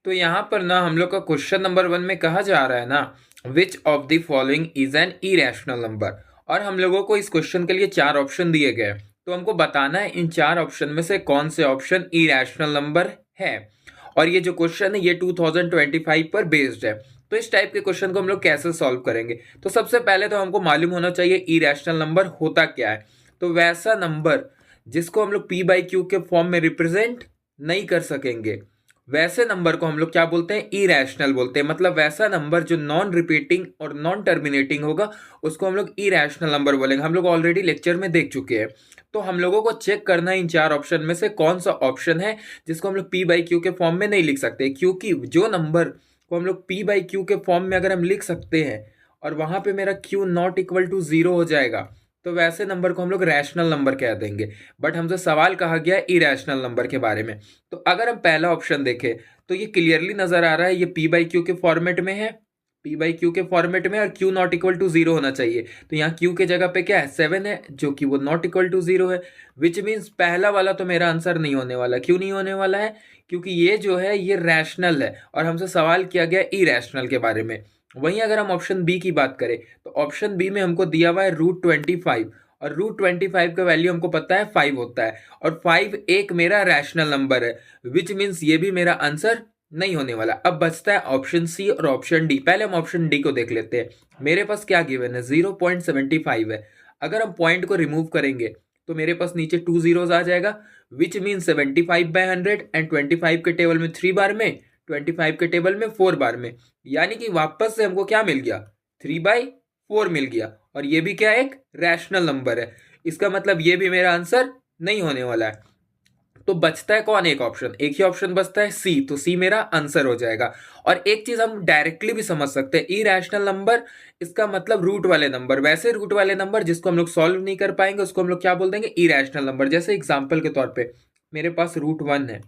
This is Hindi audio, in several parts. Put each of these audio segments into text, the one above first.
तो यहाँ पर ना हम लोग का क्वेश्चन नंबर 1 में कहा जा रहा है ना, which of the following is an irrational number. और हम लोगों को इस क्वेश्चन के लिए 4 ऑप्शन दिए गए, तो हमको बताना है इन 4 ऑप्शन में से कौन से ऑप्शन इरेशनल नंबर है। और ये जो क्वेश्चन है ये 2025 पर बेस्ड है। तो इस टाइप के क्वेश्चन को हम लोग कैसे सॉल्व करेंगे, तो सबसे पहले तो हमको मालूम होना चाहिए इरेशनल नंबर होता क्या है। तो वैसा नंबर जिसको हम लोग पी बाई क्यू के फॉर्म में रिप्रेजेंट नहीं कर सकेंगे, वैसे नंबर को हम लोग क्या बोलते हैं, इरेशनल बोलते हैं। मतलब वैसा नंबर जो नॉन रिपीटिंग और नॉन टर्मिनेटिंग होगा उसको हम लोग इरेशनल नंबर बोलेंगे। हम लोग ऑलरेडी लेक्चर में देख चुके हैं। तो हम लोगों को चेक करना है इन 4 ऑप्शन में से कौन सा ऑप्शन है जिसको हम लोग पी बाई क्यू के फॉर्म में नहीं लिख सकते, क्योंकि जो नंबर को हम लोग पी बाई क्यू के फॉर्म में अगर हम लिख सकते हैं और वहां पे मेरा क्यू नॉट इक्वल टू 0 हो जाएगा, तो वैसे नंबर को हम लोग रैशनल नंबर कह देंगे। बट हमसे सवाल कहा गया इरेशनल नंबर के बारे में। तो अगर हम पहला ऑप्शन देखें तो ये क्लियरली नजर आ रहा है, ये पी बाई क्यू के फॉर्मेट में है, पी बाई क्यू के फॉर्मेट में, और क्यू नॉट इक्वल टू 0 होना चाहिए। तो यहाँ क्यू के जगह पे क्या है, 7 है, जो कि वो नॉट इक्वल टू 0 है। विच मीन्स पहला वाला तो मेरा आंसर नहीं होने वाला। क्यों नहीं होने वाला है, क्योंकि ये जो है ये रैशनल है और हमसे सवाल किया गया इरेशनल के बारे में। वहीं अगर हम ऑप्शन बी की बात करें तो ऑप्शन बी में हमको दिया हुआ है √25, और √25 का वैल्यू हमको पता है 5 होता है, और 5 एक मेरा रैशनल नंबर है। विच मीन्स ये भी मेरा आंसर नहीं होने वाला। अब बचता है ऑप्शन सी और ऑप्शन डी। पहले हम ऑप्शन डी को देख लेते हैं। मेरे पास क्या गिवन है, 0.75 है। अगर हम पॉइंट को रिमूव करेंगे तो मेरे पास नीचे 2 zeros आ जाएगा, विच मीन 75/100, एंड 25 के टेबल में 3 बार में, 25 के टेबल में 4 बार में, यानी कि वापस से हमको क्या मिल गया, 3/4 मिल गया। और ये भी क्या एक रैशनल नंबर है। इसका मतलब ये भी मेरा आंसर नहीं होने वाला है। तो बचता है कौन, एक ऑप्शन, एक ही ऑप्शन बचता है सी। तो सी मेरा आंसर हो जाएगा। और एक चीज हम डायरेक्टली भी समझ सकते हैं, इरेशनल नंबर इसका मतलब रूट वाले नंबर। वैसे रूट वाले नंबर जिसको हम लोग सॉल्व नहीं कर पाएंगे उसको हम लोग क्या बोल देंगे, इरेशनल नंबर। जैसे एग्जांपल के तौर पे मेरे पास √1 है,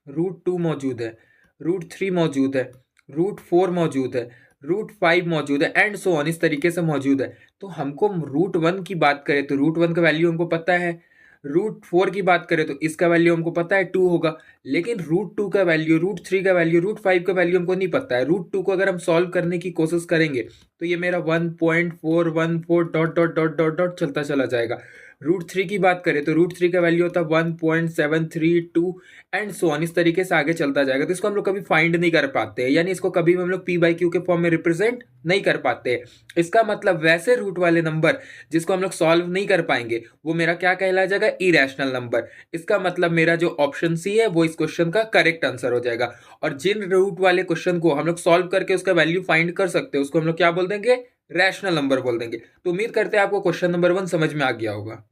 √2 मौजूद है, √3 मौजूद है, √4 मौजूद है, √5 मौजूद है, एंड सो ऑन, इस तरीके से मौजूद है। तो हमको √1 की बात करें तो √1 का वैल्यू हमको पता है, √4 की बात करें तो इसका वैल्यू हमको पता है 2 होगा। लेकिन √2 का वैल्यू, √3 का वैल्यू, √5 का वैल्यू हमको नहीं पता है। √2 को अगर हम सॉल्व करने की कोशिश करेंगे तो ये मेरा 1.414 dot dot dot dot dot चलता चला जाएगा। √3 की बात करें तो √3 का वैल्यू होता है 1.732, एंड सो ऑन, इस तरीके से आगे चलता जाएगा। तो इसको हम लोग कभी फाइंड नहीं कर पाते हैं, यानी इसको कभी हम लोग पी बाई क्यू के फॉर्म में रिप्रेजेंट नहीं कर पाते। इसका मतलब वैसे रूट वाले नंबर जिसको हम लोग सॉल्व नहीं कर पाएंगे वो मेरा क्या कहला जाएगा, इरेशनल नंबर। इसका मतलब मेरा जो ऑप्शन सी है वो इस क्वेश्चन का करेक्ट आंसर हो जाएगा। और जिन रूट वाले क्वेश्चन को हम लोग सॉल्व करके उसका वैल्यू फाइंड कर सकते हैं उसको हम लोग क्या बोल देंगे, रैशनल नंबर बोल देंगे। तो उम्मीद करते हैं आपको क्वेश्चन नंबर 1 समझ में आ गया होगा।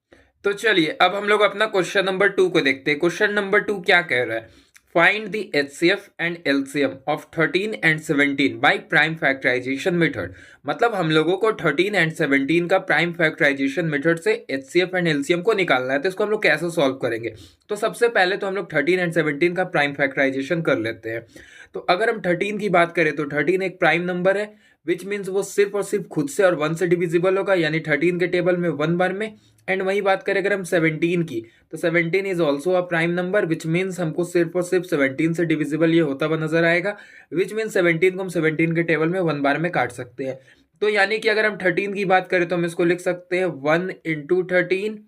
तो चलिए अब हम लोग अपना क्वेश्चन नंबर 2 को देखते हैं। क्वेश्चन नंबर 2 क्या कह रहा है, find the HCF and LCM of 13 and 17 by prime factorization method. मतलब हम लोगों को 13 एंड 17 का प्राइम फैक्टराइजेशन मेथड से HCF एंड LCM को निकालना है। तो इसको हम लोग कैसे सॉल्व करेंगे, तो सबसे पहले तो हम लोग 13 एंड 17 का प्राइम फैक्टराइजेशन कर लेते हैं। तो अगर हम 13 की बात करें तो 13 एक प्राइम नंबर है, विच मीन्स वो सिर्फ और सिर्फ खुद से और 1 से डिविजिबल होगा, यानी 13 के टेबल में 1 बार में। एंड वही बात करें अगर हम 17 की, तो 17 is also a prime number, which means हमको सिर्फ और सिर्फ 17 से डिविजिबल ये होता हुआ नजर आएगा, विच मीन्स 17 को हम 17 के टेबल में 1 बार में काट सकते हैं। तो यानी कि अगर हम 13 की बात करें तो हम इसको लिख सकते हैं 1 इंटू 13।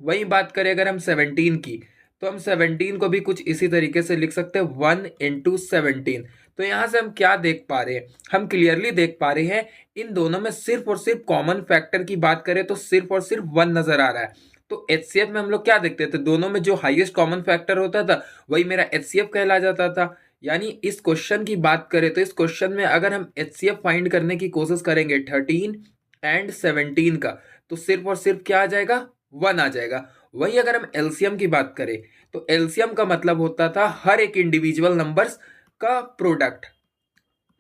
वही बात करें अगर हम 17 की, तो हम 17 को भी कुछ इसी तरीके से लिख सकते हैं 1 इंटू 17। तो यहां से हम क्या देख पा रहे हैं, हम क्लियरली देख पा रहे हैं इन दोनों में सिर्फ और सिर्फ कॉमन फैक्टर की बात करें तो सिर्फ और सिर्फ 1 नजर आ रहा है। तो HCF में हम लोग क्या देखते थे, दोनों में जो हाईएस्ट कॉमन फैक्टर होता था वही मेरा HCF कहला जाता था। यानी इस क्वेश्चन की बात करें तो इस क्वेश्चन में अगर हम HCF फाइंड करने की कोशिश करेंगे 13 एंड 17 का, तो सिर्फ और सिर्फ क्या आ जाएगा, 1 आ जाएगा। वही अगर हम LCM की बात करें तो LCM का मतलब होता था हर एक इंडिविजुअल नंबर्स का प्रोडक्ट।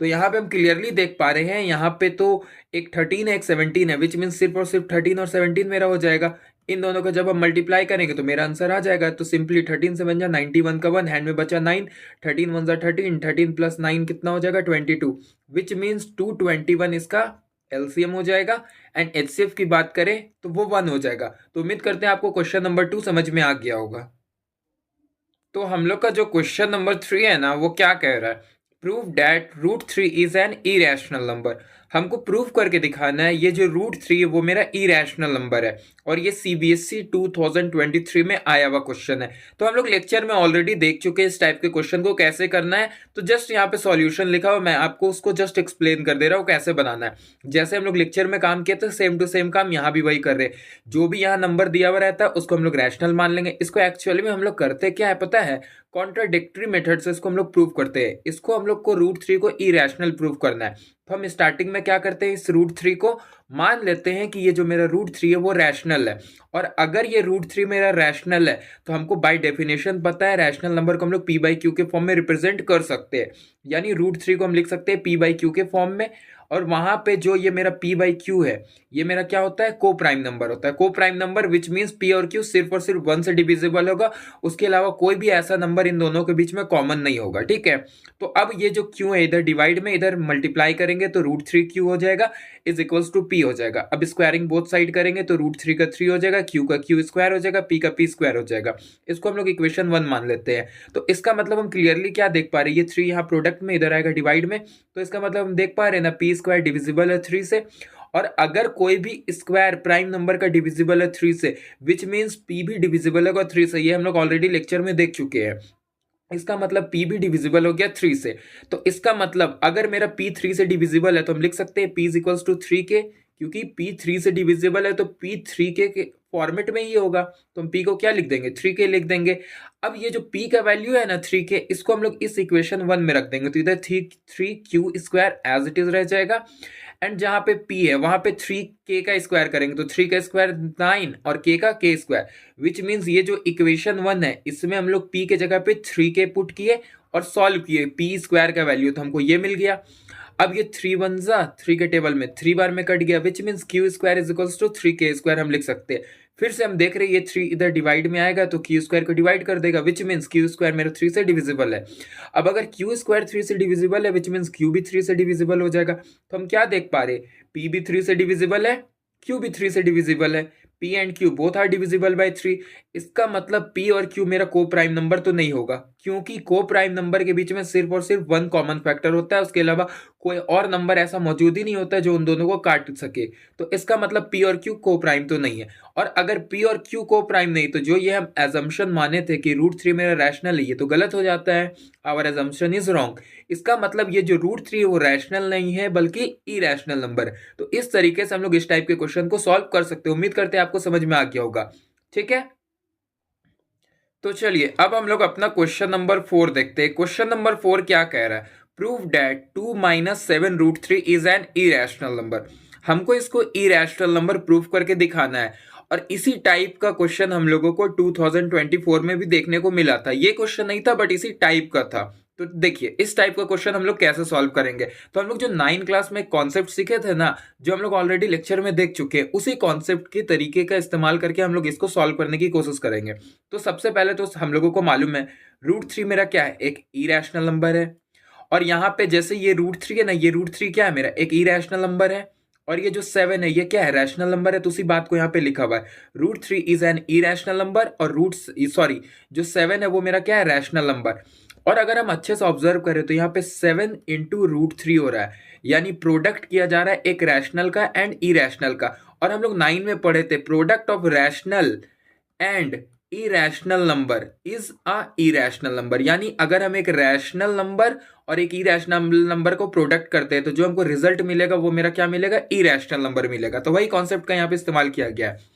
तो यहाँ पे हम क्लियरली देख पा रहे हैं, यहाँ पे तो एक 13 है एक 17 है, विच मीन सिर्फ और सिर्फ 13 और 17 मेरा हो जाएगा। इन दोनों को जब हम मल्टीप्लाई करेंगे तो मेरा आंसर आ जाएगा। तो सिंपली 13 से बन जा 91 का 1, हैंड में बचा 9, 13 1 जा 13, 13 प्लस 9 कितना हो जाएगा 22, विच मीन्स 221 इसका LCM हो जाएगा। एंड HCF की बात करें तो वो 1 हो जाएगा। तो उम्मीद करते हैं आपको क्वेश्चन नंबर 2 समझ में आ गया होगा। तो हम लोग का जो क्वेश्चन नंबर 3 है ना वो क्या कह रहा है, prove that root three is an irrational number. हमको प्रूव करके दिखाना है ये जो रूट थ्री है वो मेरा इरेशनल नंबर है, और ये सीबीएसई 2023 में आया हुआ क्वेश्चन है। तो हम लोग लेक्चर में ऑलरेडी देख चुके हैं इस टाइप के क्वेश्चन को कैसे करना है। तो जस्ट यहाँ पे सॉल्यूशन लिखा हुआ, मैं आपको उसको जस्ट एक्सप्लेन कर दे रहा हूँ कैसे बनाना है। जैसे हम लोग लेक्चर में काम किए थे सेम टू सेम काम यहाँ भी वही कर रहे हैं। जो भी यहाँ नंबर दिया हुआ रहता है उसको हम लोग रैशनल मान लेंगे। इसको एक्चुअली में हम लोग करते क्या है पता है, कॉन्ट्राडिक्टरी मेथड से इसको हम लोग प्रूव करते हैं। इसको हम लोग को रूट थ्री को इरेशनल प्रूव करना है। तो हम स्टार्टिंग में क्या करते हैं, इस रूट थ्री को मान लेते हैं कि ये जो मेरा रूट थ्री है वो रैशनल है। और अगर ये रूट थ्री मेरा रैशनल है तो हमको बाय डेफिनेशन पता है रैशनल नंबर को हम लोग पी बाई क्यू के फॉर्म में रिप्रेजेंट कर सकते हैं। यानी रूट थ्री को हम लिख सकते हैं पी बाई क्यू के फॉर्म में। और वहां पे जो ये मेरा p बाई क्यू है ये मेरा क्या होता है, को प्राइम नंबर होता है। को prime number which means p और q सिर्फ और सिर्फ 1 से डिविजिबल होगा, उसके अलावा कोई भी ऐसा नंबर इन दोनों के बीच में कॉमन नहीं होगा। ठीक है, तो अब ये जो q है इधर डिवाइड में इधर मल्टीप्लाई करेंगे तो रूट थ्री क्यू हो जाएगा इज इक्वल्स टू p हो जाएगा। अब स्क्वायरिंग बोथ साइड करेंगे तो रूट थ्री का 3 हो जाएगा, q का q स्क्वायर हो जाएगा, p का p स्क्वायर हो जाएगा। इसको हम लोग इक्वेशन 1 मान लेते हैं। तो इसका मतलब हम क्लियरली क्या देख पा रहे हैं, ये 3 यहाँ प्रोडक्ट में इधर आएगा डिवाइड में, तो इसका मतलब हम देख पा रहे हैं ना p स्क्वायर डिविजिबल है 3 से। और अगर कोई भी स्क्वायर प्राइम नंबर का डिविजिबल है 3 से विच मीन्स p भी डिविजिबल है 3 से। ये हम लोग ऑलरेडी लेक्चर में देख चुके हैं। इसका मतलब p भी डिविजिबल हो गया 3 से। तो इसका मतलब अगर मेरा p 3 से डिविजिबल है तो हम लिख सकते हैं p is equals to 3k, क्योंकि p 3 से डिविजिबल है तो p 3k के फॉर्मेट में ही होगा। तो हम p को क्या लिख देंगे, 3k लिख देंगे। अब ये जो p का वैल्यू है ना 3k, इसको हम लोग इस इक्वेशन 1 में रख देंगे तो इधर 3q square as it is रह जाएगा। एंड जहां पे p है वहां पे 3k का स्क्वायर करेंगे तो 3 का स्क्वायर 9 और k का k स्क्वायर, विच मीन्स ये जो इक्वेशन 1 है इसमें हम लोग p के जगह पे 3k पुट किए और सॉल्व किए, p स्क्वायर का वैल्यू तो हमको ये मिल गया। अब ये 3 वन जा 3 के टेबल में 3 बार में कट गया, which means q square is equals to 3k square हम लिख सकते हैं। फिर से हम देख रहे हैं ये 3 इधर डिवाइड में आएगा तो q स्क्वायर को डिवाइड कर देगा, विच मीन्स q स्क्वायर मेरा 3 से डिविजिबल है। अब अगर q स्क्वायर 3 से डिविजिबल है विच मीन्स q भी 3 से डिविजिबल हो जाएगा। तो हम क्या देख पा रहे, p भी 3 से डिविजिबल है, q भी 3 से डिविजिबल है, p and q both are divisible by 3। इसका मतलब p और q मेरा को प्राइम नंबर तो नहीं होगा, क्योंकि को प्राइम नंबर के बीच में सिर्फ और सिर्फ 1 कॉमन फैक्टर होता है, उसके अलावा कोई और नंबर ऐसा मौजूद ही नहीं होता जो उन दोनों को काट सके। तो इसका मतलब p और q को प्राइम तो नहीं है। और अगर p और q को प्राइम नहीं तो जो ये हम एजम्पशन माने थे कि रूट थ्री मेरा रैशनल है, ये तो गलत हो जाता है। Our assumption is wrong. इसका मतलब ये जो रूट थ्री है वो रैशनल नहीं है बल्कि इरेशनल नंबर है। तो इस तरीके से हम लोग इस टाइप के क्वेश्चन को सॉल्व कर सकते हैं। उम्मीद करते हैं आपको समझ में आ गया होगा। ठीक है, तो चलिए अब हम लोग अपना क्वेश्चन नंबर 4 देखते हैं। क्वेश्चन नंबर 4 क्या कह रहा है, prove that 2 minus 7 root three is an irrational number. हमको इसको इरेशनल नंबर प्रूव करके दिखाना है। और इसी टाइप का क्वेश्चन हम लोगों को 2024 में भी देखने को मिला था। ये क्वेश्चन नहीं था बट इसी टाइप का था। तो देखिए इस टाइप का क्वेश्चन हम लोग कैसे सॉल्व करेंगे। तो हम लोग जो 9 क्लास में कॉन्सेप्ट सीखे थे ना, जो हम लोग ऑलरेडी लेक्चर में देख चुके हैं, उसी कॉन्सेप्ट के तरीके का इस्तेमाल करके हम लोग इसको सॉल्व करने की कोशिश करेंगे। तो सबसे पहले तो हम लोगों को मालूम है रूट थ्री मेरा क्या है, एक इरेशनल नंबर है। और यहाँ पे जैसे ये रूट थ्री है ना, ये रूट थ्री क्या है मेरा, एक इरेशनल नंबर है। और ये जो 7 है ये क्या है, रैशनल नंबर है। तो उसी बात को यहाँ पे लिखा हुआ है, root three is an irrational number और जो 7 है वो मेरा क्या है, रैशनल नंबर। और अगर हम अच्छे से ऑब्जर्व करें तो यहाँ पे 7 इंटू रूट थ्री हो रहा है, यानी प्रोडक्ट किया जा रहा है एक रैशनल का एंड इरेशनल का। और हम लोग 9 में पढ़े थे product of rational and irrational number is a irrational number. यानी अगर हम एक रैशनल नंबर और एक इरेशनल नंबर को प्रोडक्ट करते हैं तो जो हमको रिजल्ट मिलेगा वो मेरा क्या मिलेगा, इरेशनल नंबर मिलेगा। तो वही कॉन्सेप्ट का यहाँ पे इस्तेमाल किया गया है।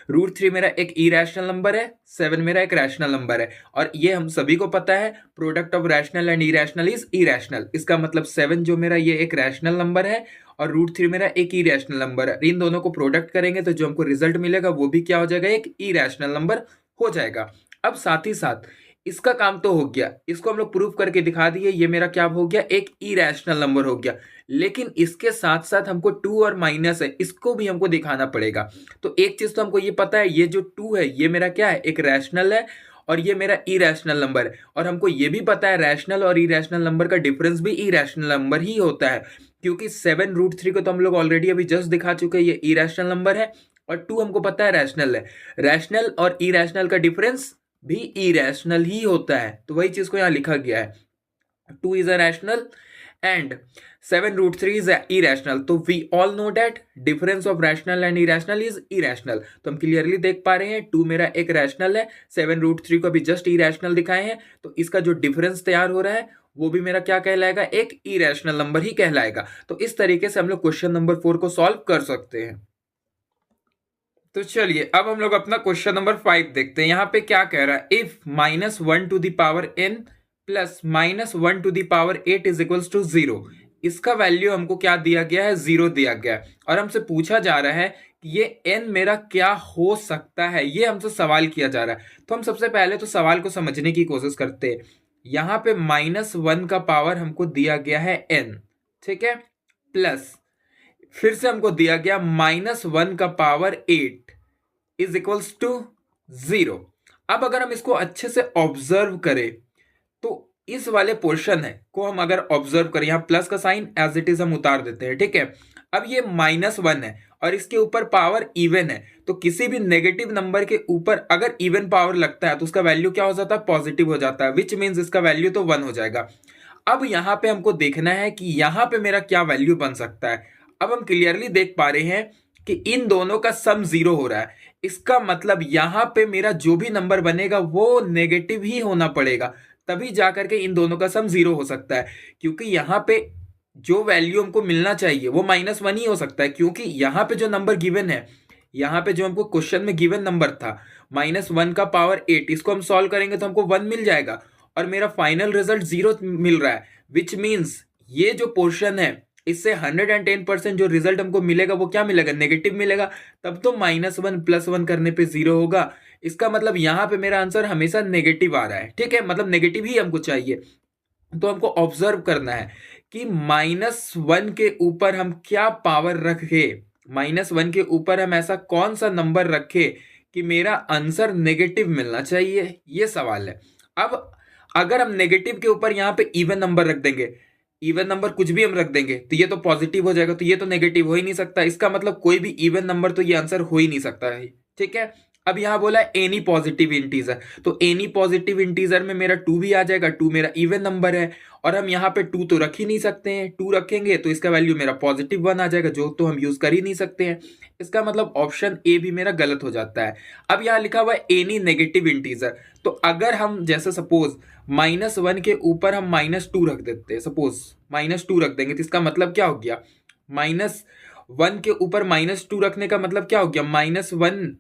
रूट थ्री मेरा एक इरेशनल नंबर है, 7 मेरा एक रैशनल नंबर है। और ये हम सभी को पता है product of rational and irrational is irrational. इसका मतलब 7 जो मेरा ये एक रैशनल नंबर है और रूट थ्री मेरा एक इरेशनल नंबर है। इन दोनों को प्रोडक्ट करेंगे तो जो हमको रिजल्ट मिलेगा वो भी क्या हो जाएगा, एक इरेशनल नंबर हो जाएगा। अब साथ ही साथ इसका काम तो हो गया, इसको हम लोग प्रूव करके दिखा दिए, ये मेरा क्या हो गया, एक इरेशनल नंबर हो गया। लेकिन इसके साथ साथ हमको 2 और माइनस है इसको भी हमको दिखाना पड़ेगा। तो एक चीज तो हमको ये पता है, ये जो 2 है ये मेरा क्या है, एक रैशनल है और ये मेरा इरेशनल नंबर है। और हमको ये भी पता है रैशनल और इरेशनल नंबर का डिफरेंस भी इरेशनल नंबर ही होता है, क्योंकि 7 रूट थ्री को तो हम लोग ऑलरेडी अभी जस्ट दिखा चुके हैं, ये इरेशनल नंबर है। और 2 हमको पता है रैशनल है। रैशनल और इरेशनल का डिफरेंस भी इरेशनल ही होता है। तो वही चीज को यहाँ लिखा गया है। 2 is a rational and 7√3 is irrational. तो we all know that difference of rational and irrational is irrational. तो हम क्लियरली देख पा रहे हैं 2 मेरा एक रैशनल है, 7√3 को अभी जस्ट irrational दिखाए हैं, तो इसका जो डिफरेंस तैयार हो रहा है वो भी मेरा क्या कहलाएगा, एक irrational नंबर ही कहलाएगा. तो इस तरीके से हम लोग क्वेश्चन नंबर 4 को सॉल्व कर सकते हैं. तो चलिए अब हम लोग अपना क्वेश्चन नंबर 5 देखते हैं. यहाँ पे क्या कह रहा है, if -1 to the power n plus -1 to the power 8 is equals to 0. इसका वैल्यू हमको क्या दिया गया है, 0 दिया गया है, और हमसे पूछा जा रहा है कि ये n मेरा क्या हो सकता है, ये हमसे सवाल किया जा रहा है. तो हम सबसे पहले तो सवाल को समझने की कोशिश करते हैं. यहाँ पे -1 का पावर हमको दिया गया है n, ठीक है, प्लस फिर से हमको दिया गया -1 का पावर 8 इज इक्वल्स टू 0. अब अगर हम इसको अच्छे से ऑब्जर्व करें तो इस वाले पोर्शन है को हम अगर ऑब्जर्व करें, यहां प्लस का साइन एज इट इज हम उतार देते हैं, ठीक है. अब ये -1 है और इसके ऊपर पावर इवन है, तो किसी भी नेगेटिव नंबर के ऊपर अगर इवन पावर लगता है तो उसका वैल्यू क्या हो जाता है, पॉजिटिव हो जाता है, विच मीन्स इसका वैल्यू तो 1 हो जाएगा. अब यहां पे हमको देखना है कि यहां पे मेरा क्या वैल्यू बन सकता है. अब हम क्लियरली देख पा रहे हैं कि इन दोनों का सम 0 हो रहा है. इसका मतलब यहां पे मेरा जो भी नंबर बनेगा वो नेगेटिव ही होना पड़ेगा, तभी जाकर के इन दोनों का सम 0 हो सकता है. क्योंकि यहां पे जो वैल्यू हमको मिलना चाहिए वो -1 ही हो सकता है, क्योंकि यहां पे जो नंबर गिवन है, यहां पे जो हमको क्वेश्चन में गिवन नंबर था -1 का पावर 8, इसको हम सॉल्व करेंगे तो हमको 1 मिल जाएगा और मेरा फाइनल रिजल्ट 0 मिल रहा है. विच मीन्स ये जो पोर्शन है इससे 110% जो रिजल्ट हमको मिलेगा वो क्या मिलेगा, नेगेटिव मिलेगा. तब तो -1 + 1 करने पे 0 होगा. इसका मतलब यहां पे मेरा आंसर हमेशा नेगेटिव आ रहा है, ठीक है, मतलब नेगेटिव ही हमको चाहिए. तो हमको ऑब्जर्व करना है कि -1 के ऊपर हम क्या पावर रखे, -1 के ऊपर हम ऐसा कौन सा नंबर रखे कि मेरा आंसर नेगेटिव मिलना चाहिए, ये सवाल है. अब अगर हम नेगेटिव के ऊपर यहाँ पे इवन नंबर रख देंगे, इवन नंबर कुछ भी हम रख देंगे तो ये तो पॉजिटिव हो जाएगा, तो ये तो नेगेटिव हो ही नहीं सकता. इसका मतलब कोई भी इवन नंबर तो ये आंसर हो ही नहीं सकता है, ठीक है. अब यहां बोला एनी पॉजिटिव इंटीजर, तो एनी पॉजिटिव इंटीजर में मेरा 2 भी आ जाएगा, 2 मेरा इवन नंबर है, और हम यहाँ पे 2 तो रख ही नहीं सकते हैं. 2 रखेंगे तो इसका वैल्यू मेरा +1 आ जाएगा, जो तो हम यूज कर ही नहीं सकते हैं. इसका मतलब ऑप्शन ए भी मेरा गलत हो जाता है. अब यहाँ लिखा हुआ है एनी नेगेटिव इंटीजर, तो अगर हम जैसे सपोज -1 के ऊपर हम -2 रख देते हैं, सपोज -2 रख देंगे, तो इसका मतलब क्या हो गया, -1 के ऊपर -2 रखने का मतलब क्या हो गया, -1,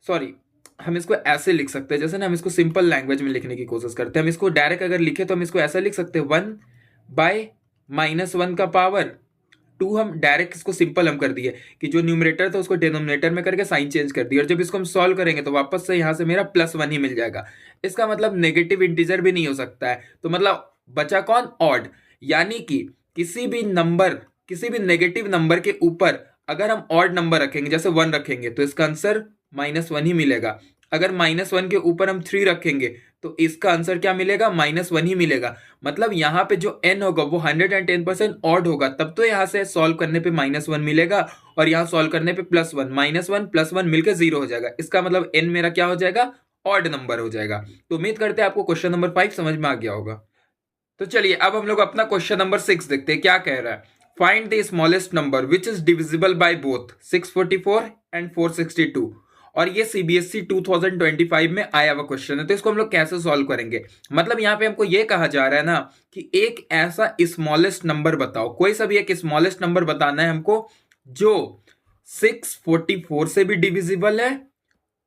सॉरी हम इसको ऐसे लिख सकते हैं, जैसे ना हम इसको सिंपल लैंग्वेज में लिखने की कोशिश करते हैं. हम इसको डायरेक्ट अगर लिखे तो हम इसको ऐसा लिख सकते हैं 1/-1 का पावर 2. हम डायरेक्ट इसको सिंपल हम कर दिए कि जो न्यूमरेटर था उसको डिनोमिनेटर में करके साइन चेंज कर दिया, और जब इसको हम सॉल्व करेंगे तो वापस से यहाँ से मेरा +1 ही मिल जाएगा. इसका मतलब नेगेटिव इंटीजर भी नहीं हो सकता है. तो मतलब बचा कौन, ऑड. यानी कि किसी भी नेगेटिव नंबर के ऊपर अगर हम ऑड नंबर रखेंगे, जैसे 1 रखेंगे, तो इसका आंसर -1 ही मिलेगा. अगर -1 के ऊपर हम 3 रखेंगे तो इसका आंसर क्या मिलेगा, -1 ही मिलेगा. मतलब यहाँ पे जो n होगा वो 110% ऑड होगा, तब तो यहाँ से सॉल्व करने पे -1 मिलेगा, और यहाँ सॉल्व करने पे +1, -1 + 1 मिलकर 0 हो जाएगा. इसका मतलब n मेरा क्या हो जाएगा, ऑड नंबर हो जाएगा. तो उम्मीद करते हैं आपको क्वेश्चन नंबर 5 समझ में आ गया होगा. तो चलिए अब हम लोग अपना क्वेश्चन नंबर 6 देखते हैं. क्या कह रहा है, find the smallest number which is divisible by both 644 and 462. और ये सीबीएसई 2025 में आया हुआ क्वेश्चन है. तो इसको हम लोग कैसे सॉल्व करेंगे, मतलब यहाँ पे हमको ये कहा जा रहा है ना कि एक ऐसा स्मॉलेस्ट नंबर बताओ, कोई सा भी एक स्मॉलेस्ट नंबर बताना है हमको जो 644 से भी डिविजिबल है.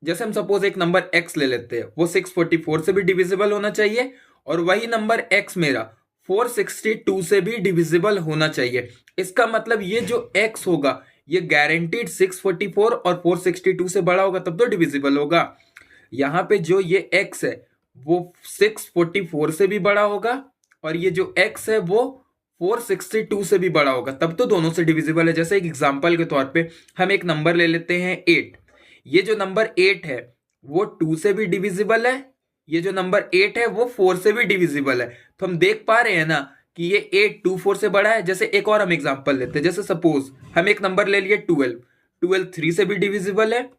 जैसे हम सपोज एक नंबर x ले लेते हैं, वो 644 से भी डिविजिबल होना चाहिए, और वही नंबर x मेरा 462 से भी डिविजिबल होना चाहिए. इसका मतलब ये जो x होगा ये गारंटीड 644 और 462 से बड़ा होगा, तब तो डिविजिबल होगा. यहाँ पे जो ये x है वो 644 से भी बड़ा होगा, और ये जो x है वो 462 से भी बड़ा होगा, तब तो दोनों से डिविजिबल है. जैसे एक एग्जांपल के तौर पे हम एक नंबर ले लेते हैं 8. ये जो नंबर 8 है वो 2 से भी डिविजिबल है, ये जो नंबर 8 है वो 4 से भी डिविजिबल है. तो हम देख पा रहे हैं ना कि ये 8 2 4 से बड़ा है. जैसे एक और हम एग्जांपल लेते हैं, जैसे सपोज हम एक नंबर ले लिए 12. 12 3 से भी डिविजिबल है,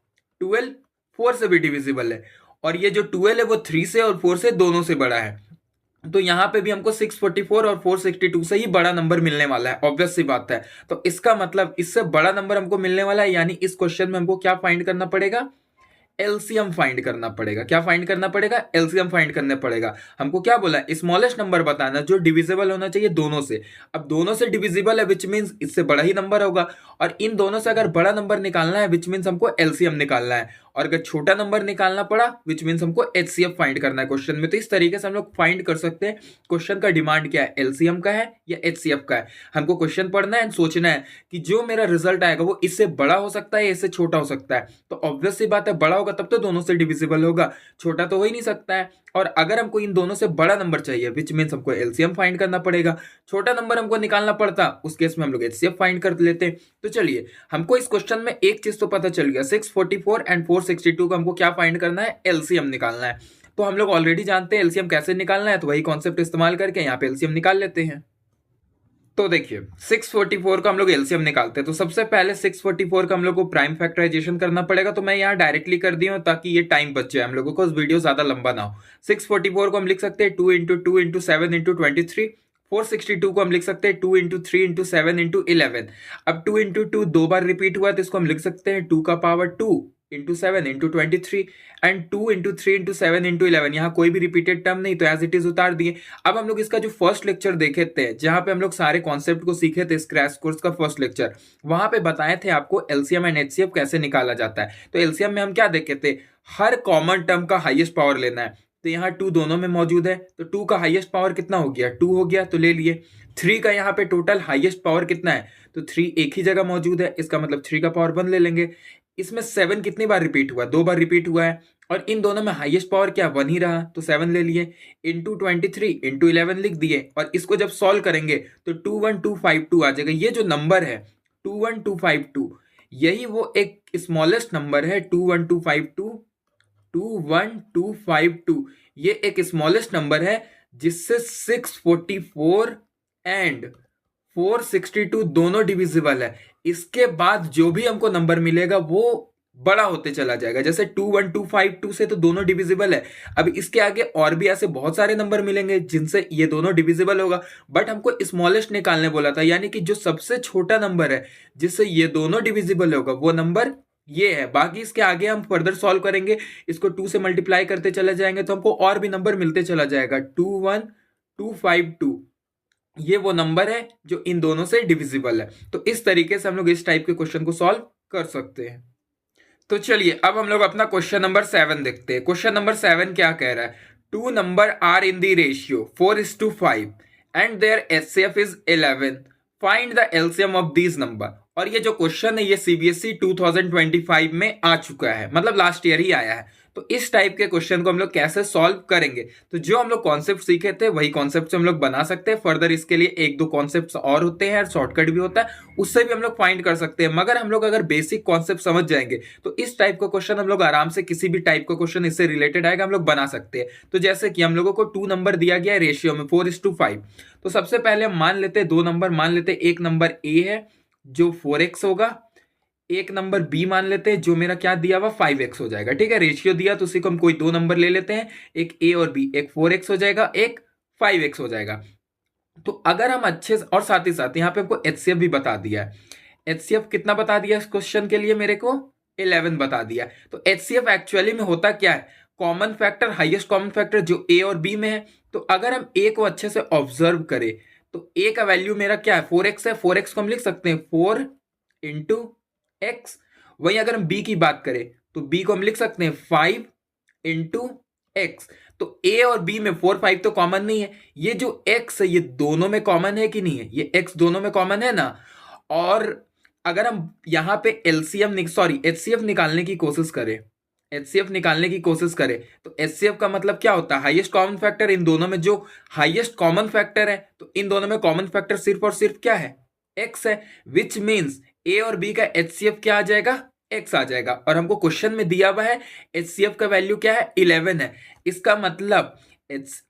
12 4 से भी डिविजिबल है, और ये जो 12 है वो 3 से और 4 से दोनों से बड़ा है. तो यहाँ पे भी हमको 644 और 462 से ही बड़ा नंबर मिलने वाला है, ऑब्वियस सी बात है। तो इसका मतलब इससे बड़ा नंबर हमको मिलने वाला है, यानी इस क्वेश्चन में हमको क्या फाइंड करना पड़ेगा, एलसीएम फाइंड करना पड़ेगा। क्या फाइंड करना पड़ेगा, एलसीएम फाइंड करना पड़ेगा। हमको क्या बोला, स्मॉलेस्ट नंबर बताना जो डिविजिबल होना चाहिए दोनों से। अब दोनों से डिविजिबल है विच मीन्स इससे बड़ा ही नंबर होगा, और इन दोनों से अगर बड़ा नंबर निकालना है विच मीन्स हमको एलसीएम निकालना है, और अगर छोटा नंबर निकालना पड़ा विच मीन्स हमको एचसीएफ फाइंड करना है क्वेश्चन में। तो इस तरीके से हम लोग फाइंड कर सकते हैं क्वेश्चन का डिमांड क्या है, एलसीएम का है या एचसीएफ का है। हमको क्वेश्चन पढ़ना है एंड सोचना है कि जो मेरा रिजल्ट आएगा वो इससे बड़ा हो सकता है या इससे छोटा हो सकता है। तो ऑब्वियस सी बात है बड़ा होगा तब तो दोनों से डिविजिबल होगा, छोटा तो हो ही नहीं सकता है। और अगर हमको इन दोनों से बड़ा नंबर चाहिए विच मीन्स हमको एलसीएम फाइंड करना पड़ेगा। छोटा नंबर हमको निकालना पड़ता, उस केस में हम लोग एचसीएफ फाइंड कर लेते। तो चलिए हमको इस क्वेश्चन में एक चीज तो पता चल गया, 644 एंड 462 को हमको क्या फाइंड करना है, एलसीएम निकालना है। तो हम लोग ऑलरेडी जानते हैं एलसीएम कैसे निकालना है, तो वही कॉन्सेप्ट इस्तेमाल करके यहाँ पे एलसीएम निकाल लेते हैं। तो देखिए 644 का हम लोग एलसीएम निकालते हैं, तो सबसे पहले 644 का हम लोग को प्राइम फैक्टराइजेशन करना पड़ेगा। तो मैं यहाँ डायरेक्टली कर दिया हूँ ताकि ये टाइम बच जाए हम लोगों को, वीडियो ज्यादा लंबा ना हो। 644 को हम लिख सकते हैं 2 इंटू 2 इंटू 7 इंटू 23। 462 को हम लिख सकते हैं 2 इंटू 3 इंटू 7 इंटू 11। अब 2 इंटू 2 दो बार रिपीट हुआ है तो इसको हम लिख सकते हैं 2 का power 2 into 7 into 23 and 2 into 3 into 7 into 11। यहाँ कोई भी रिपीटेड टर्म नहीं, तो एज इट इज उतार दिए। अब हम लोग इसका जो फर्स्ट लेक्चर देखे थे जहां पे हम लोग सारे कॉन्सेप्ट को सीखे थे, क्रैश कोर्स का फर्स्ट लेक्चर, वहां पे बताए थे आपको एलसीएम एंड एचसीएफ कैसे निकाला जाता है। तो एलसीएम में हम क्या देखे थे, हर कॉमन टर्म का हाईएस्ट पावर लेना है। तो यहाँ 2 दोनों में मौजूद है, तो 2 का हाईएस्ट पावर कितना हो गया, 2 हो गया, तो ले लिए। 3 का यहाँ पे टोटल हाईएस्ट पावर कितना है, तो 3 एक ही जगह मौजूद है, इसका मतलब 3 का पावर 1 ले लेंगे। इसमें 7 कितनी बार रिपीट हुआ, 2 बार रिपीट हुआ है, और इन दोनों में हाईएस्ट पावर क्या 1 ही रहा, तो 7 ले लिए। इंटू 23 इंटू 11 लिख दिए, और इसको जब सॉल्व करेंगे तो 21252 आ जाएगा। ये जो नंबर है 21252, यही वो एक स्मॉलेस्ट नंबर है। 21252 21252 ये एक स्मॉलेस्ट नंबर है जिससे 644 एंड 462 दोनों डिविजिबल है। इसके बाद जो भी हमको नंबर मिलेगा वो बड़ा होते चला जाएगा। जैसे 21252 से तो दोनों डिविजिबल है, अब इसके आगे और भी ऐसे बहुत सारे नंबर मिलेंगे जिनसे ये दोनों डिविजिबल होगा, बट हमको स्मॉलेस्ट निकालने बोला था, यानी कि जो सबसे छोटा नंबर है जिससे ये दोनों डिविजिबल होगा वो नंबर ये है। बाकी इसके आगे हम फर्दर सॉल्व करेंगे, इसको 2 से मल्टीप्लाई करते चले जाएंगे तो हमको और भी नंबर मिलते चला जाएगा। 21252 ये वो नंबर है जो इन दोनों से डिविजिबल है। तो इस तरीके से हम लोग इस टाइप के क्वेश्चन को सॉल्व कर सकते हैं। तो चलिए अब हम लोग अपना क्वेश्चन नंबर 7 देखते हैं। क्वेश्चन नंबर 7 क्या कह रहा है, 2 number are in the ratio 4:5 and their HCF is 11, find the LCM of these number. और ये जो क्वेश्चन है ये सीबीएसई 2025 में आ चुका है, मतलब लास्ट ईयर ही आया है। तो इस टाइप के क्वेश्चन को हम लोग कैसे सॉल्व करेंगे, तो जो हम लोग कॉन्सेप्ट सीखे थे वही कॉन्सेप्ट से हम लोग बना सकते हैं। फर्दर इसके लिए 1-2 कॉन्सेप्ट और होते हैं, शॉर्टकट भी होता है, उससे भी हम लोग फाइंड कर सकते हैं। मगर हम लोग अगर बेसिक कॉन्सेप्ट समझ जाएंगे तो इस टाइप का क्वेश्चन हम लोग आराम से, किसी भी टाइप का क्वेश्चन इससे रिलेटेड आएगा हम लोग बना सकते हैं। तो जैसे कि हम लोगों को 2 नंबर दिया गया है रेशियो में 4:5, तो सबसे पहले हम मान लेते हैं 2 नंबर मान लेते हैं। एक नंबर ए है जो 4x होगा, एक नंबर बी मान लेते हैं जो मेरा क्या दिया हुआ 5x हो जाएगा। ठीक है, रेशियो दिया तो उसी को हम कोई 2 नंबर ले लेते हैं, एक ए और बी, एक 4x हो जाएगा, एक 5x हो जाएगा। तो अगर हम अच्छे से, और साथ ही साथ यहाँ पे हमको एचसीएफ भी बता दिया है। एचसीएफ कितना बता दिया इस क्वेश्चन के लिए, मेरे को 11 बता दिया। तो एचसीएफ एक्चुअली में होता क्या है, common factor, highest common factor जो ए और बी में है। तो अगर हम ए को अच्छे से ऑब्जर्व करें तो ए का वैल्यू मेरा क्या है 4x है, 4x को हम लिख सकते हैं 4 इंटू एक्स। वहीं अगर हम बी की बात करें तो बी को हम लिख सकते हैं 5 इंटू एक्स। तो ए और बी में 4, 5 तो कॉमन नहीं है, ये जो एक्स है ये दोनों में कॉमन है कि नहीं है, ये एक्स दोनों में कॉमन है ना। और अगर हम यहां पे एचसीएफ निकालने की कोशिश करें, एचसीएफ निकालने की कोशिश करें तो एचसीएफ का मतलब क्या होता है, हाईएस्ट कॉमन फैक्टर। इन दोनों में जो हाईएस्ट कॉमन फैक्टर है तो इन दोनों में कॉमन फैक्टर सिर्फ और सिर्फ क्या है, एक्स है। विच मीन्स ए और बी का एचसीएफ क्या आ जाएगा, एक्स आ जाएगा। और हमको क्वेश्चन में दिया हुआ है एचसीएफ का वैल्यू क्या है 11 है। इसका मतलब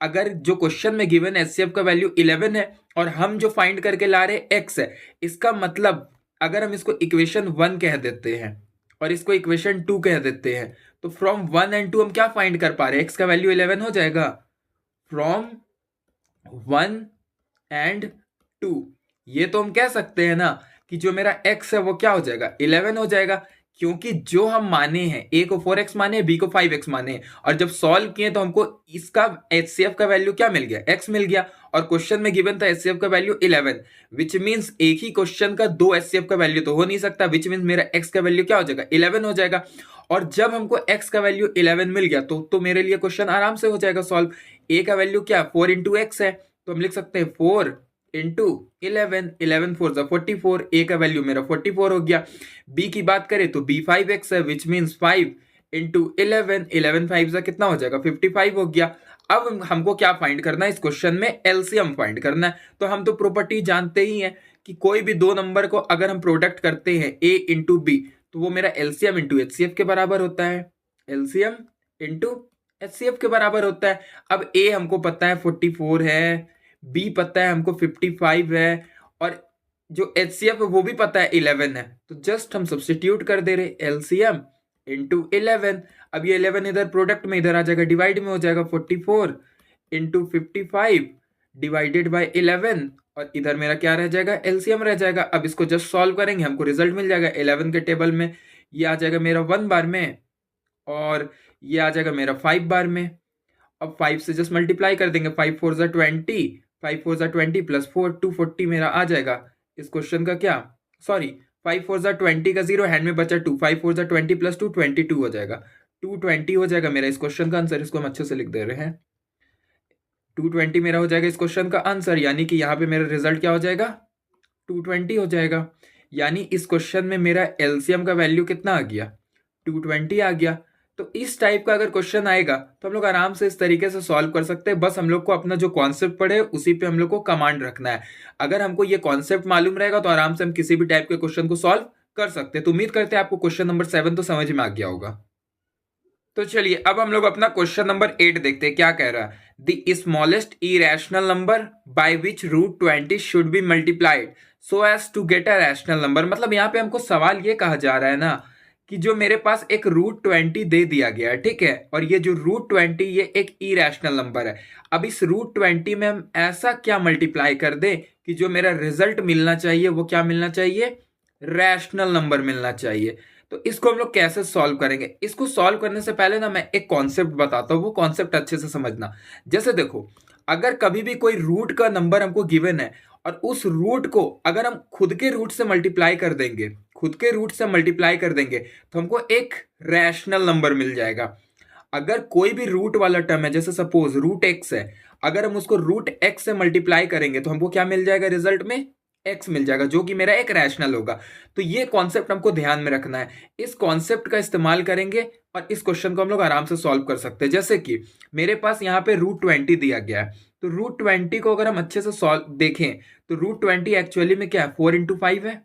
अगर जो क्वेश्चन में गिवन एचसीएफ का वैल्यू 11 है और हम जो फाइंड करके ला रहे एक्स है, इसका मतलब अगर हम इसको इक्वेशन 1 कह देते हैं और इसको इक्वेशन 2 कह देते हैं तो फ्रॉम 1 एंड 2 हम क्या फाइंड कर पा रहे हैं, एक्स का वैल्यू 11 हो जाएगा। From 1 and 2। ये तो हम कह सकते हैं ना कि जो मेरा x है वो क्या हो जाएगा, 11 हो जाएगा, क्योंकि जो हम माने हैं, a को 4x माने हैं, b को 5x माने हैं, और जब सॉल्व किए तो हमको इसका HCF का वैल्यू क्या मिल गया, x मिल गया, और क्वेश्चन में गिवन था HCF का वैल्यू 11, विच मीन्स एक ही क्वेश्चन का दो HCF का वैल्यू तो हो नहीं सकता, विच मीन्स मेरा x का वैल्यू क्या हो जाएगा, 11 हो जाएगा। और जब हमको x का वैल्यू 11 मिल गया तो मेरे लिए क्वेश्चन आराम से हो जाएगा सॉल्व। a का वैल्यू क्या, 4 इंटू एक्स है, तो हम लिख सकते हैं 4 इंटू 11, 11 4 44, ए का वैल्यू मेरा 44 हो गया। बी की बात करें तो बी 5x है, विच मीन्स 5 इंटू 11, 11 5 कितना हो जाएगा, 55 हो गया। अब हमको क्या फाइंड करना है, इस क्वेश्चन में एलसीएम फाइंड करना है। तो हम तो प्रॉपर्टी जानते ही हैं कि कोई भी दो नंबर को अगर हम प्रोडक्ट करते हैं a इंटू बी, तो वो मेरा एलसीएम इंटू एचसीएफ के बराबर होता है, एलसीएम इंटू एचसीएफ के बराबर होता है। अब a हमको पता है 44 है, b पता है हमको 55 है, और जो एचसीएफ है वो भी पता है 11 है, तो जस्ट हम सब्स्टिट्यूट कर दे रहे एलसीएम इंटू 11। अब ये 11 इधर प्रोडक्ट में इधर आ जाएगा, डिवाइड में हो जाएगा, 44 इंटू 55 डिवाइडेड बाय 11, और इधर मेरा क्या रह जाएगा, एलसीएम रह जाएगा। अब इसको जस्ट सॉल्व करेंगे, हमको रिजल्ट मिल जाएगा 11 के टेबल में, ये आ जाएगा मेरा 1 बार में, और ये आ जाएगा मेरा 5 बार में। अब 5 से जस्ट मल्टीप्लाई कर देंगे, 5 4 ज़ा 20, 5 4 ज़ा 20 प्लस 4 240 मेरा आ जाएगा इस क्वेश्चन का क्या, सॉरी 5 4 ज़ा 20 का 0 हैंड में बचा 2, 5 4 ज़ा 20 प्लस 2 22 हो जाएगा, 220 हो जाएगा मेरा इस क्वेश्चन का आंसर। इसको हम अच्छे से लिख दे रहे हैं, 220 मेरा हो जाएगा इस क्वेश्चन का आंसर, यानी कि यहाँ पे मेरा रिजल्ट क्या हो जाएगा, 220 हो जाएगा। यानी इस क्वेश्चन में मेरा एलसीएम का वैल्यू कितना आ गया, 220 आ गया। तो इस टाइप का अगर क्वेश्चन आएगा तो हम लोग आराम से इस तरीके से सॉल्व कर सकते हैं। बस हम लोग को अपना जो कॉन्सेप्ट पढ़े उसी पे हम लोग को कमांड रखना है। अगर हमको ये कॉन्सेप्ट मालूम रहेगा तो आराम से हम किसी भी टाइप के क्वेश्चन को सॉल्व कर सकते हैं। तो उम्मीद करते हैं आपको क्वेश्चन नंबर 7 तो समझ में आ गया होगा। तो चलिए अब हम लोग अपना क्वेश्चन नंबर 8 देखते हैं क्या कह रहा है। The smallest irrational number by which root 20 should be multiplied so as to get a rational number. मतलब यहाँ पे हमको सवाल ये कहा जा रहा है ना कि जो मेरे पास एक रूट 20 दे दिया गया है, ठीक है, और ये जो रूट 20 ये एक इरेशनल नंबर है। अब इस रूट 20 में हम ऐसा क्या मल्टीप्लाई कर दें कि जो मेरा रिजल्ट मिलना चाहिए वो क्या मिलना चाहिए, रैशनल नंबर मिलना चाहिए। तो इसको हम लोग कैसे सॉल्व करेंगे, इसको सॉल्व करने से पहले ना मैं एक कॉन्सेप्ट बताता हूँ, वो कॉन्सेप्ट अच्छे से समझना। जैसे देखो, अगर कभी भी कोई रूट का नंबर हमको गिवन है और उस रूट को अगर हम खुद के रूट से मल्टीप्लाई कर देंगे, खुद के रूट से मल्टीप्लाई कर देंगे तो हमको एक रैशनल नंबर मिल जाएगा। अगर कोई भी रूट वाला टर्म है, जैसे सपोज रूट एक्स है, अगर हम उसको रूट एक्स से मल्टीप्लाई करेंगे तो हमको क्या मिल जाएगा, रिजल्ट में एक्स मिल जाएगा, जो कि मेरा एक रैशनल होगा। तो ये कॉन्सेप्ट हमको ध्यान में रखना है, इस कॉन्सेप्ट का इस्तेमाल करेंगे और इस क्वेश्चन को हम लोग आराम से सॉल्व कर सकते हैं। जैसे कि मेरे पास यहाँ पे रूट 20 दिया गया है, तो रूट 20 को अगर हम अच्छे से सॉल्व देखें तो रूट 20 एक्चुअली में क्या है, 4 इंटू 5 है।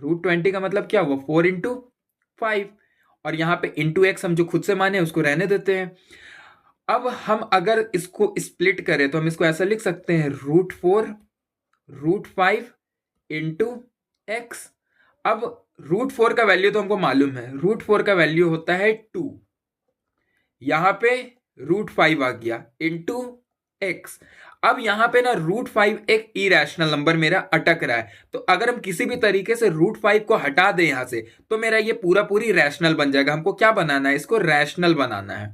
रूट 20 का मतलब क्या हुआ, 4 इंटू 5, और यहाँ पे इंटू एक्स हम जो खुद से माने उसको रहने देते हैं। अब हम अगर इसको स्प्लिट करें तो हम इसको ऐसा लिख सकते हैं, रूट 4 रूट 5 इंटू एक्स। अब रूट 4 का वैल्यू तो हमको मालूम है, रूट 4 का वैल्यू होता है 2, यहां पे रूट 5 आ गया इंटू एक्स। अब यहां पे ना रूट 5 एक इरेशनल नंबर मेरा अटक रहा है, तो अगर हम किसी भी तरीके से रूट 5 को हटा दें यहां से तो मेरा ये पूरा पूरी रैशनल बन जाएगा। हमको क्या बनाना है, इसको रैशनल बनाना है,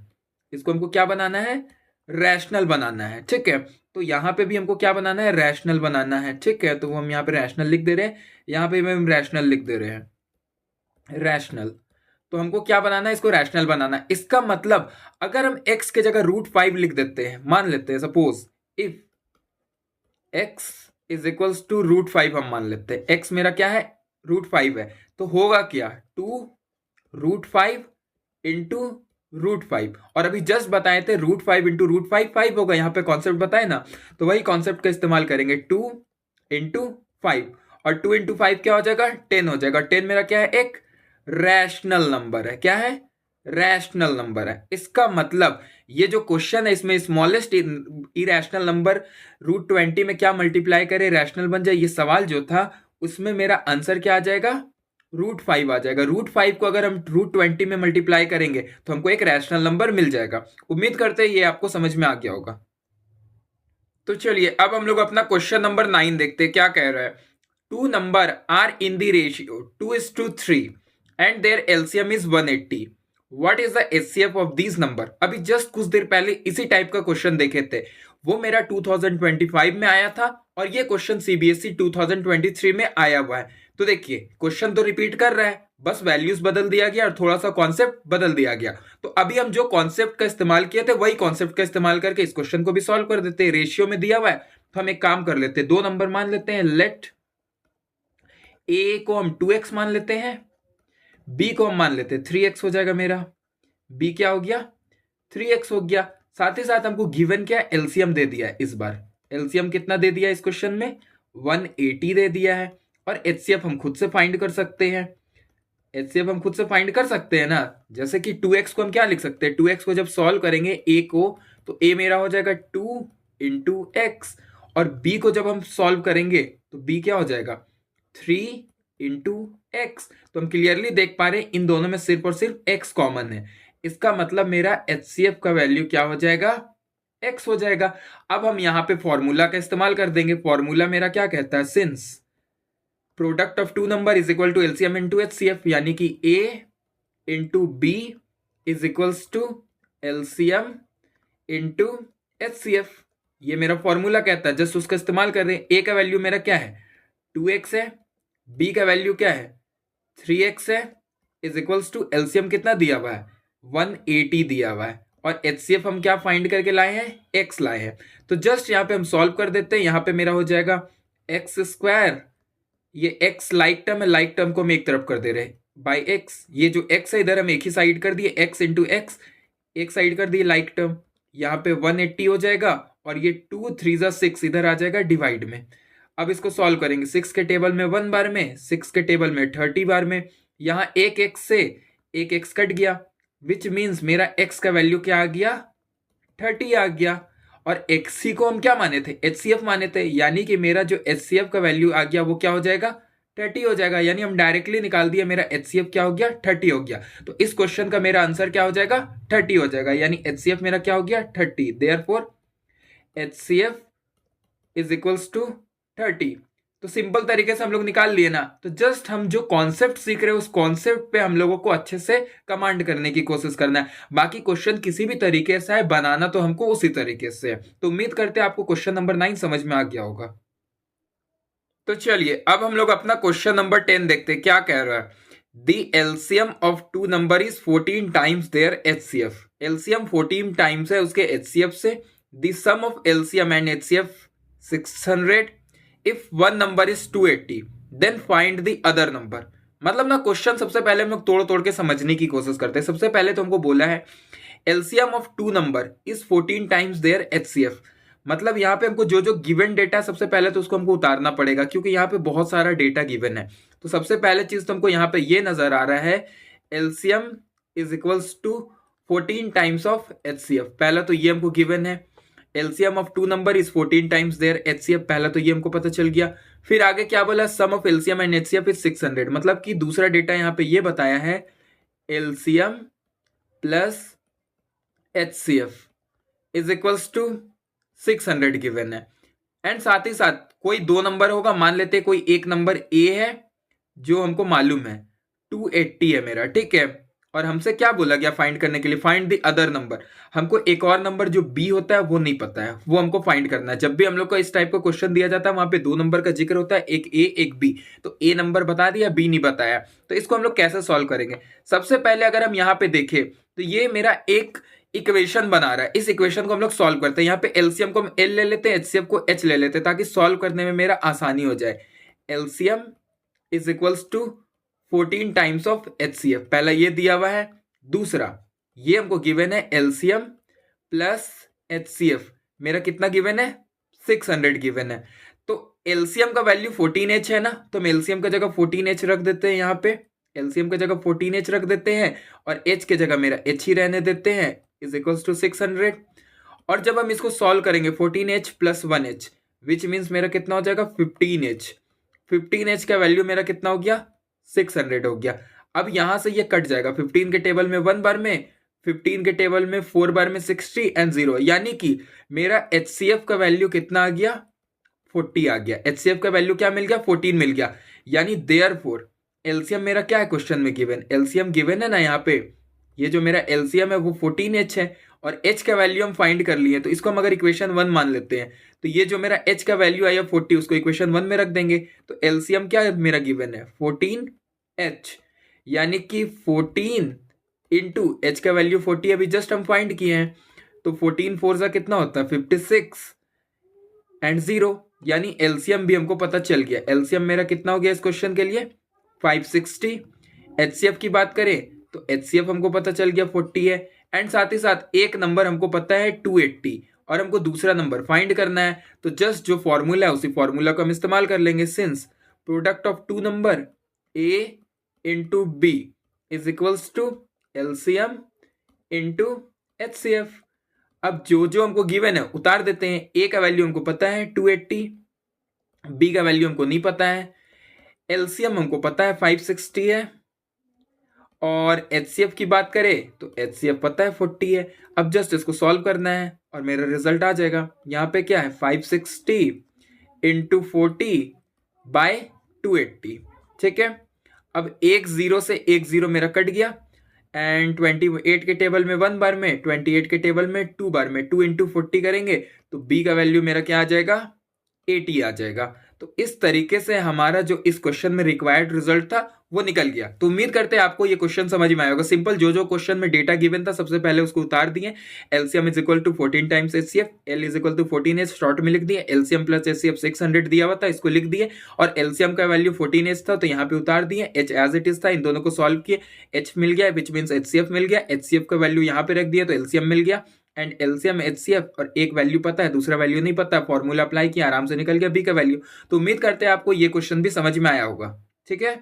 इसको हमको क्या बनाना है, रैशनल बनाना है, ठीक है। तो यहां पे भी हमको क्या बनाना है, रैशनल बनाना है, ठीक है। तो हम यहाँ पे रैशनल लिख दे रहे हैं, यहां पे हम रैशनल लिख दे रहे हैं, रैशनल। तो हमको क्या बनाना है, इसको रैशनल बनाना है। इसका मतलब अगर हम x के जगह रूट 5 लिख देते हैं, मान लेते हैं suppose if x is equals to root 5, हम मान लेते हैं x मेरा क्या है, रूट 5 है, तो होगा क्या, 2 रूट 5 इंटू रूट 5। और अभी जस्ट बताए थे रूट 5 इंटू रूट 5 5 होगा, यहाँ पे कॉन्सेप्ट बताए ना, तो वही कॉन्सेप्ट का इस्तेमाल करेंगे, 2 इंटू 5, और 2 इंटू 5 क्या हो जाएगा, 10 हो जाएगा। 10 मेरा क्या है, एक रैशनल नंबर है, क्या है, रैशनल नंबर है। इसका मतलब ये जो क्वेश्चन है इसमें स्मॉलेस्ट इरेशनल नंबर रूट 20 में क्या मल्टीप्लाई करे रैशनल बन जाए, ये सवाल जो था उसमें मेरा आंसर क्या आ जाएगा, रूट 5 आ जाएगा। रूट 5 को अगर हम रूट 20 में मल्टीप्लाई करेंगे तो हमको एक रैशनल नंबर मिल जाएगा। उम्मीद करते हैं ये आपको समझ में आ गया होगा। तो चलिए अब हम लोग अपना क्वेश्चन नंबर 9 देखते हैं क्या कह रहा है। Two number are in the ratio 2:3 and their LCM is 180। What is the HCF of this number. अभी जस्ट कुछ देर पहले इसी टाइप का क्वेश्चन देखे थे, वो मेरा 2025 में आया था और ये क्वेश्चन सीबीएसई 2023 में आया हुआ है। तो देखिए क्वेश्चन तो रिपीट कर रहा है, बस वैल्यूज बदल दिया गया और थोड़ा सा कॉन्सेप्ट बदल दिया गया। तो अभी हम जो कॉन्सेप्ट का इस्तेमाल किए थे वही कॉन्सेप्ट का इस्तेमाल करके इस क्वेश्चन को भी सॉल्व कर देते हैं। रेशियो में दिया हुआ है तो हम एक काम कर लेते हैं, 2 नंबर मान लेते हैं। लेट ए को हम 2x मान लेते हैं, बी को हम मान लेते हैं 3x हो जाएगा मेरा। बी क्या हो गया 3x हो गया। साथ ही साथ हमको गिवन क्या एलसीएम दे दिया है। इस बार एलसीएम कितना दे दिया है इस क्वेश्चन में 180 दे दिया है। और एचसीएफ हम खुद से फाइंड कर सकते हैं। एचसीएफ हम खुद से फाइंड कर सकते हैं ना, जैसे कि 2x को हम क्या लिख सकते हैं, 2x को जब सॉल्व करेंगे a को तो a मेरा हो जाएगा 2 इंटू एक्स, और b को जब हम सॉल्व करेंगे तो b क्या हो जाएगा 3 इंटू एक्स। तो हम क्लियरली देख पा रहे हैं इन दोनों में सिर्फ और सिर्फ x कॉमन है। इसका मतलब मेरा एचसीएफ का वैल्यू क्या हो जाएगा x हो जाएगा। अब हम यहाँ पे फॉर्मूला का इस्तेमाल कर देंगे। फॉर्मूला मेरा क्या कहता है, since product of two number is equal to LCM into HCF, यानी कि a into b is equals to LCM into HCF. ये मेरा फॉर्मूला कहता है, जस्ट उसका इस्तेमाल कर रहे हैं। a का वैल्यू मेरा क्या है 2x है, b का वैल्यू क्या है 3x है, इज इक्वल्स टू एलसीएम कितना दिया हुआ है 180 दिया हुआ है, और एचसीएफ हम क्या फाइंड करके लाए हैं x लाए हैं। तो जस्ट यहाँ पे हम सॉल्व कर देते हैं। यहाँ पे मेरा हो जाएगा एक्स स्क्वायर, ये x लाइक टर्म है, लाइक टर्म को हम एक तरफ कर दे रहे हैं बाई x। ये जो x है इधर हम एक ही साइड कर दिए, x इंटू एक्स एक साइड कर दिए लाइक टर्म। यहाँ पे 180 हो जाएगा और ये 2 3 6 इधर आ जाएगा डिवाइड में। अब इसको सॉल्व करेंगे, 6 के टेबल में 1 बार में, 6 के टेबल में 30 बार में। यहाँ एक x से एक x कट गया, विच मीन्स मेरा x का वैल्यू क्या आ गया 30 आ गया। और XC को हम क्या माने थे HCF माने थे, यानी कि मेरा जो HCF का वैल्यू आ गया वो क्या हो जाएगा 30 हो जाएगा। यानी हम डायरेक्टली निकाल दिया, मेरा HCF क्या हो गया 30 हो गया। तो इस क्वेश्चन का मेरा आंसर क्या हो जाएगा 30 हो जाएगा, यानी HCF मेरा क्या हो गया 30। Therefore HCF is equals to 30। तो सिंपल तरीके से हम लोग निकाल लिए ना। तो जस्ट हम जो कॉन्सेप्ट सीख रहे हैं उस कॉन्सेप्ट पे हम लोगों को अच्छे से कमांड करने की कोशिश करना है। बाकी क्वेश्चन किसी भी तरीके से है, बनाना तो हमको उसी तरीके से है। तो उम्मीद करते हैं आपको क्वेश्चन नंबर 9 समझ में आ गया होगा। तो चलिए अब हम लोग अपना क्वेश्चन नंबर 10 देखते हैं क्या कह रहा है। The LCM of two number is 14 times their HCF. LCM 14 times है उसके एचसीएफ से। The sum of LCM and HCF 600। If one number is 280 then find the other number. मतलब ना क्वेश्चन सबसे पहले हम लोग तोड़ तोड़ के समझने की कोशिश करते हैं। सबसे पहले तो हमको बोला है LCM of two number is 14 times their HCF. मतलब यहाँ पे हमको जो जो गिवन डेटा सबसे पहले तो उसको हमको उतारना पड़ेगा, क्योंकि यहाँ पे बहुत सारा डेटा गिवन है। तो सबसे पहले चीज तो हमको यहाँ पे ये नजर आ रहा है LCM is equals to 14 times of HCF. पहला तो ये हमको गिवन है LCM of two number is 14 times their HCF, पहला तो ये हमको पता चल गया। फिर आगे क्या बोला sum of LCM and HCF is 600। मतलब कि दूसरा डेटा यहाँ पे ये बताया है LCM plus HCF is equals to 600 given है। एंड साथ ही साथ कोई दो नंबर होगा, मान लेते कोई एक नंबर ए है जो हमको मालूम है 280 है मेरा, ठीक है। और हमसे क्या बोला गया फाइंड करने के लिए, फाइंड द अदर नंबर। हमको एक और नंबर जो बी होता है वो नहीं पता है, वो हमको फाइंड करना है। जब भी हम लोग का इस टाइप का क्वेश्चन दिया जाता है वहां पे दो नंबर का जिक्र होता है, एक ए एक बी। तो ए नंबर बता दिया, बी नहीं बताया। तो इसको हम लोग कैसे सॉल्व करेंगे, सबसे पहले अगर हम यहाँ पे देखें तो ये मेरा एक इक्वेशन बना रहा है। इस इक्वेशन को हम लोग सॉल्व करते हैं। यहाँ पे एलसीएम को हम एल ले लेते हैं, एचसीएफ को एच ले लेते हैं, ताकि सॉल्व करने में मेरा आसानी हो जाए। LCM is equals to 14 times of HCF, पहला ये दिया हुआ है। दूसरा ये हमको गिवन है एलसीएम प्लस एचसीएफ, मेरा कितना गिवन है 600 गिवन है। तो एलसीएम का वैल्यू 14h है ना, तो हम एलसीएम का जगह 14h रख देते हैं। यहाँ पे एलसीएम का जगह 14h रख देते हैं और h के जगह मेरा h ही रहने देते हैं, इज इक्वल्स टू 600। और जब हम इसको सॉल्व करेंगे 14h plus 1h which means मेरा कितना हो जाएगा 15h। 15h का वैल्यू मेरा कितना हो गया 600 हो गया। अब यहां से ये कट जाएगा, 15 के टेबल में 1 बार में, 15 के टेबल में 4 बार में 60 एंड 0, यानी कि मेरा HCF का वैल्यू कितना आ गया, 40 आ गया। HCF का वैल्यू क्या मिल गया, 14 मिल गया। यानी देयरफॉर एलसीएम मेरा क्या है क्वेश्चन में गिवन, एलसीएम गिवन है ना यहाँ पे, ये जो मेरा एलसीएम है वो 14H है और H का वैल्यू हम फाइंड कर लिए, तो इसको हम अगर इक्वेशन 1 मान लेते हैं तो ये जो मेरा H का वैल्यू आया 40 उसको इक्वेशन 1 में रख देंगे, तो एलसीएम क्या मेरा गिवन है 14H, यानी कि 14 इंटू H का वैल्यू 40 अभी जस्ट हम फाइंड किए हैं, तो 14 4 सा कितना होता है 56 एंड 0, यानी एलसीएम भी हमको पता चल गया। एलसीएम मेरा कितना हो गया इस क्वेश्चन के लिए 560। एचसीएफ की बात करें तो एचसीएफ हमको पता चल गया 40 है, एंड साथ ही साथ एक नंबर हमको पता है 280 और हमको दूसरा नंबर फाइंड करना है, तो जस्ट जो फॉर्मूला है उसी फॉर्मूला को हम इस्तेमाल कर लेंगे। Since product of two number a into b is equals to LCM into HCF. अब जो हमको गिवन है उतार देते हैं। ए का वैल्यू हमको पता है 280, बी का वैल्यू हमको नहीं पता है, एलसीएम हमको पता है 560 है, और एचसीएफ की बात करें तो एचसीएफ पता है 40 है। अब जस्ट इसको सॉल्व करना है और मेरा रिजल्ट आ जाएगा। यहाँ पे क्या है 560 इंटू 40 बाय 280, ठीक है। अब एक जीरो से एक जीरो मेरा कट गया, एंड 28 के टेबल में 1 बार में, 28 के टेबल में 2 बार में, 2 इंटू 40 करेंगे तो बी का वैल्यू मेरा क्या आ जाएगा 80 आ जाएगा। तो इस तरीके से हमारा जो इस क्वेश्चन में रिक्वायर्ड रिजल्ट था वो निकल गया। तो उम्मीद करते हैं आपको ये क्वेश्चन समझ में आया होगा। सिंपल जो क्वेश्चन में डेटा गिवन था सबसे पहले उसको उतार दिए। LCM is equal to 14 times HCF, L is equal to 14H short में लिख दिए, एलसीएम प्लस एचसीएफ 600 दिया हुआ था इसको लिख दिए, और एलसीएम का वैल्यू 14H था तो यहाँ पे उतार दिए। एच एज इट इज था, इन दोनों को सॉल्व किए, एच मिल गया विच मीन्स एचसीएफ मिल गया, एचसीएफ का वैल्यू यहाँ पे रख दिया तो एलसीएम मिल गया, एंड एलसीएम एचसीएफ, और एक वैल्यू पता है दूसरा वैल्यू नहीं पता, फॉर्मूला अप्लाई किया आराम से निकल गया बी का वैल्यू। तो उम्मीद करते हैं आपको ये क्वेश्चन भी समझ में आया होगा, ठीक है।